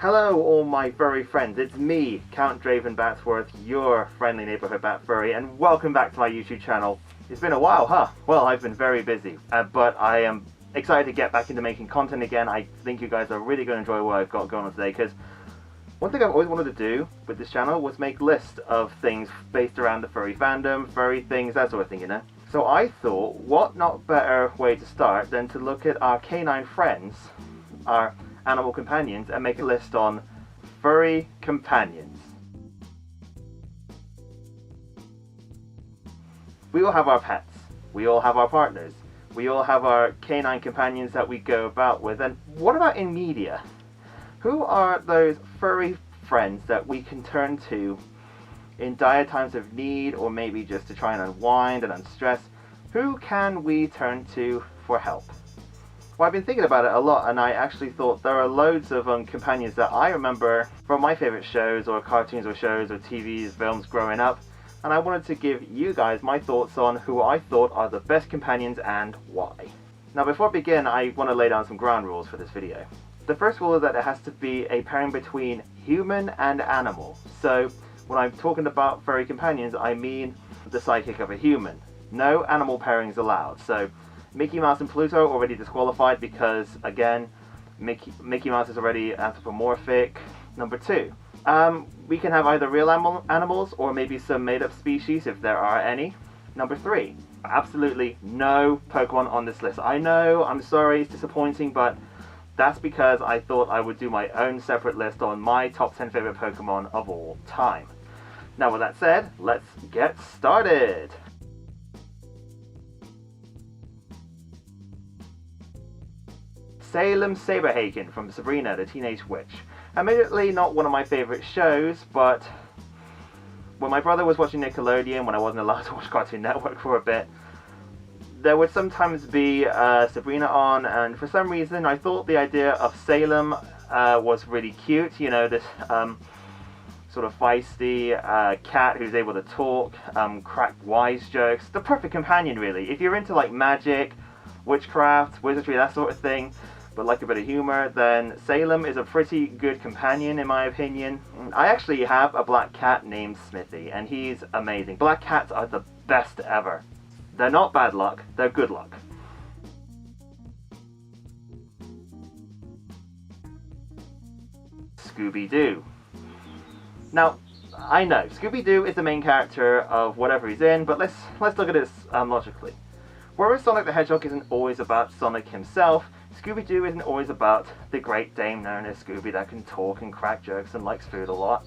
Hello all my furry friends, it's me, Count Draven Batsworth, your friendly neighborhood bat furry, and welcome back to my YouTube channel. It's been a while, huh? Well, I've been very busy, but I am excited to get back into making content again. I think you guys are really going to enjoy what I've got going on today, because one thing I've always wanted to do with this channel was make lists of things based around the furry fandom, furry things, that sort of thing, you know? So I thought, what not better way to start than to look at our canine friends, our animal companions, and make a list on furry companions. We all have our pets, we all have our partners, we all have our canine companions that we go about with, and what about in media? Who are those furry friends that we can turn to in dire times of need, or maybe just to try and unwind and unstress? Who can we turn to for help? Well, I've been thinking about it a lot, and I actually thought there are loads of companions that I remember from my favourite shows, or cartoons, or shows, or TVs, films growing up, and I wanted to give you guys my thoughts on who I thought are the best companions and why. Now, before I begin, I want to lay down some ground rules for this video. The first rule is that it has to be a pairing between human and animal. So, when I'm talking about furry companions, I mean the sidekick of a human. No animal pairings allowed. So, Mickey Mouse and Pluto already disqualified because, again, Mickey Mouse is already anthropomorphic. Number 2, we can have either real animals or maybe some made-up species if there are any. Number 3, absolutely no Pokemon on this list. I know, I'm sorry, it's disappointing, but that's because I thought I would do my own separate list on my top 10 favorite Pokemon of all time. Now, with that said, let's get started. Salem Saberhagen from Sabrina the Teenage Witch. Admittedly not one of my favourite shows, but when my brother was watching Nickelodeon, when I wasn't allowed to watch Cartoon Network for a bit, there would sometimes be Sabrina on, and for some reason I thought the idea of Salem was really cute. You know, this sort of feisty cat who's able to talk, crack wise jokes. The perfect companion, really. If you're into like magic, witchcraft, wizardry, that sort of thing, but like a bit of humor, then Salem is a pretty good companion in my opinion. I actually have a black cat named Smithy, and he's amazing. Black cats are the best ever. They're not bad luck, they're good luck. Scooby-Doo. Now, I know, Scooby-Doo is the main character of whatever he's in, but let's look at this logically. Whereas Sonic the Hedgehog isn't always about Sonic himself, Scooby-Doo isn't always about the great dame known as Scooby that can talk and crack jokes and likes food a lot.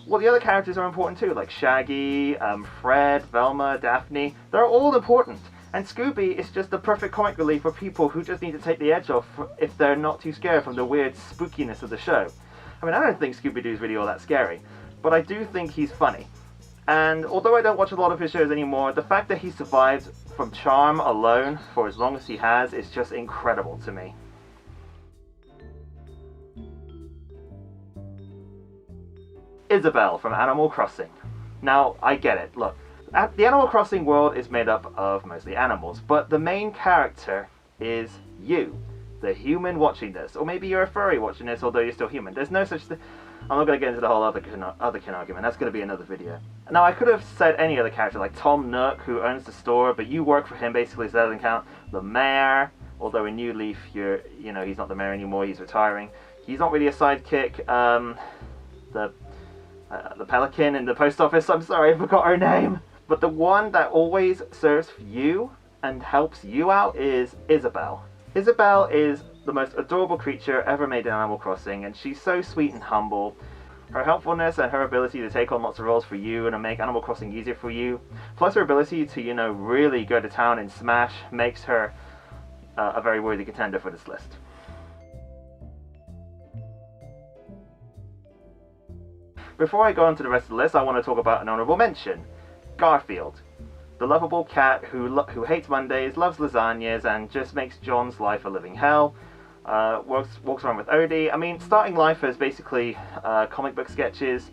Well, the other characters are important too, like Shaggy, Fred, Velma, Daphne. They're all important, and Scooby is just the perfect comic relief for people who just need to take the edge off if they're not too scared from the weird spookiness of the show. I mean, I don't think Scooby-Doo is really all that scary, but I do think he's funny. And although I don't watch a lot of his shows anymore, the fact that he survived from charm alone for as long as he has is just incredible to me. Isabelle from Animal Crossing. Now, I get it. Look, the Animal Crossing world is made up of mostly animals, but the main character is you, the human watching this. Or maybe you're a furry watching this, although you're still human. There's no such thing. I'm not going to get into the whole other kin argument. That's going to be another video. Now, I could have said any other character, like Tom Nook, who owns the store, but you work for him, basically, so that doesn't count. The mayor, although in New Leaf, he's not the mayor anymore, he's retiring. He's not really a sidekick. The pelican in the post office, I'm sorry, I forgot her name. But the one that always serves you and helps you out is Isabelle. Isabelle is the most adorable creature ever made in Animal Crossing, and she's so sweet and humble. Her helpfulness and her ability to take on lots of roles for you and to make Animal Crossing easier for you, plus her ability to, really go to town and smash, makes her a very worthy contender for this list. Before I go on to the rest of the list, I want to talk about an honourable mention. Garfield. The lovable cat who hates Mondays, loves lasagnas, and just makes John's life a living hell. Walks around with Odie. I mean, starting life as basically comic book sketches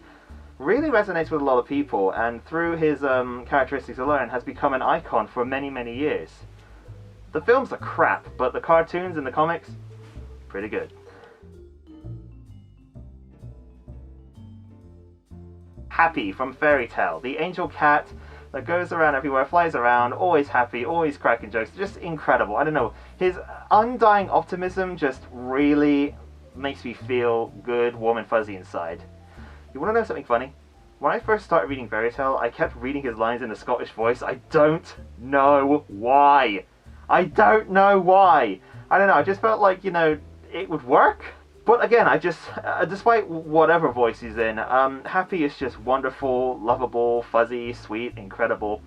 really resonates with a lot of people, and through his characteristics alone has become an icon for many, many years. The films are crap, but the cartoons and the comics, pretty good. Happy from Fairy Tale, the angel cat that goes around everywhere, flies around, always happy, always cracking jokes, just incredible. I don't know, his undying optimism just really makes me feel good, warm and fuzzy inside. You want to know something funny? When I first started reading Fairy Tale, I kept reading his lines in a Scottish voice. I don't know why. I don't know why. I don't know, I just felt like, you know, it would work. But again, I just, despite whatever voice he's in, Happy is just wonderful, lovable, fuzzy, sweet, incredible.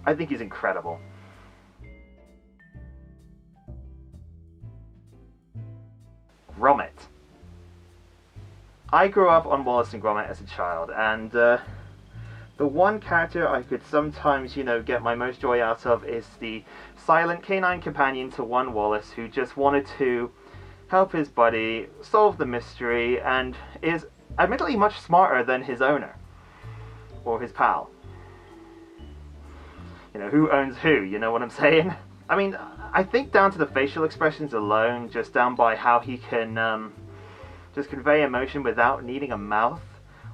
I think he's incredible. Gromit. I grew up on Wallace and Gromit as a child, and the one character I could sometimes, you know, get my most joy out of is the silent canine companion to one Wallace who just wanted to help his buddy solve the mystery and is admittedly much smarter than his owner or his pal. You know, who owns who, you know what I'm saying? I mean, I think down to the facial expressions alone, just down by how he can just convey emotion without needing a mouth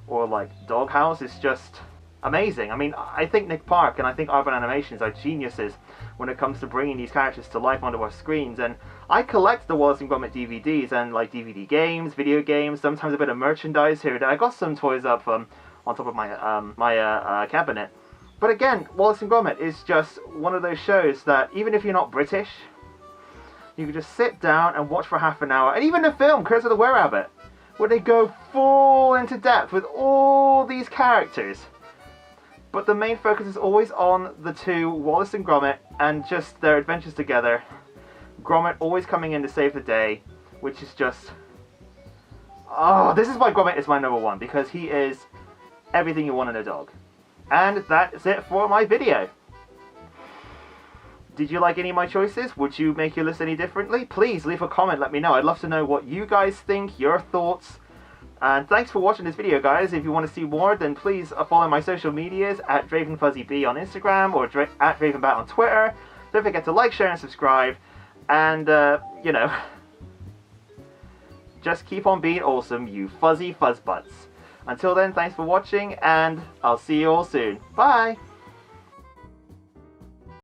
or like dog howls is just amazing. I mean, I think Nick Park and I think Urban Animations are geniuses when it comes to bringing these characters to life onto our screens, and I collect the Wallace and Gromit DVDs and like DVD games, video games, sometimes a bit of merchandise here. I got some toys up on top of my cabinet. But again, Wallace and Gromit is just one of those shows that even if you're not British, you can just sit down and watch for half an hour. And even the film, Curse of the Were-Rabbit, where they go full into depth with all these characters. But the main focus is always on the two, Wallace and Gromit, and just their adventures together. Gromit always coming in to save the day, which is just... Oh, this is why Gromit is my number one, because he is everything you want in a dog. And that's it for my video. Did you like any of my choices? Would you make your list any differently? Please leave a comment, let me know. I'd love to know what you guys think, your thoughts. And thanks for watching this video, guys. If you want to see more, then please follow my social medias at DravenFuzzyB on Instagram or at DravenBat on Twitter. Don't forget to like, share, and subscribe. And, you know, just keep on being awesome, you fuzzy fuzzbutts. Until then, thanks for watching, and I'll see you all soon. Bye!